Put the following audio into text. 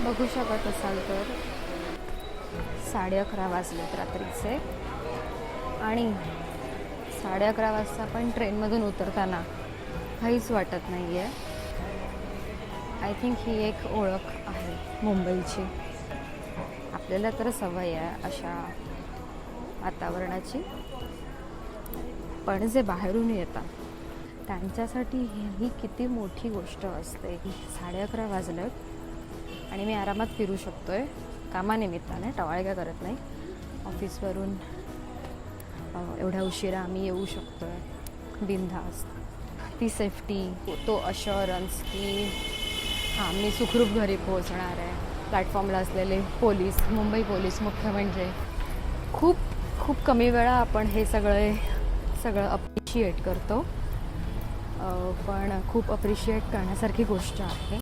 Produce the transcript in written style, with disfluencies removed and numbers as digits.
बघू शकत असाल तर 11:30 वाजलेत रात्रीचे आणि 11:30 वाजता पण ट्रेनमधून उतरताना काहीच वाटत नाही आहे. आय थिंक ही एक ओळख आहे मुंबईची. आपल्याला तर सवय आहे अशा वातावरणाची, पण जे बाहेरून येतात त्यांच्यासाठी ही किती मोठी गोष्ट असते. 11:30 वाजलेत आणि मी आरामात फिरू शकतो आहे कामानिमित्ताने, टवाळे काय करत नाही. ऑफिसवरून एवढ्या उशिरा आम्ही येऊ शकतो आहे बिनधास्त. ती सेफ्टी, तो अश्युरन्स की हां मी सुखरूप घरी पोहोचणार आहे. प्लॅटफॉर्मला असलेले पोलीस, मुंबई पोलीस मुख्य म्हणजे, खूप खूप कमी वेळा आपण हे सगळं अप्रिशिएट करतो, पण खूप अप्रिशिएट करण्यासारखी गोष्ट आहे.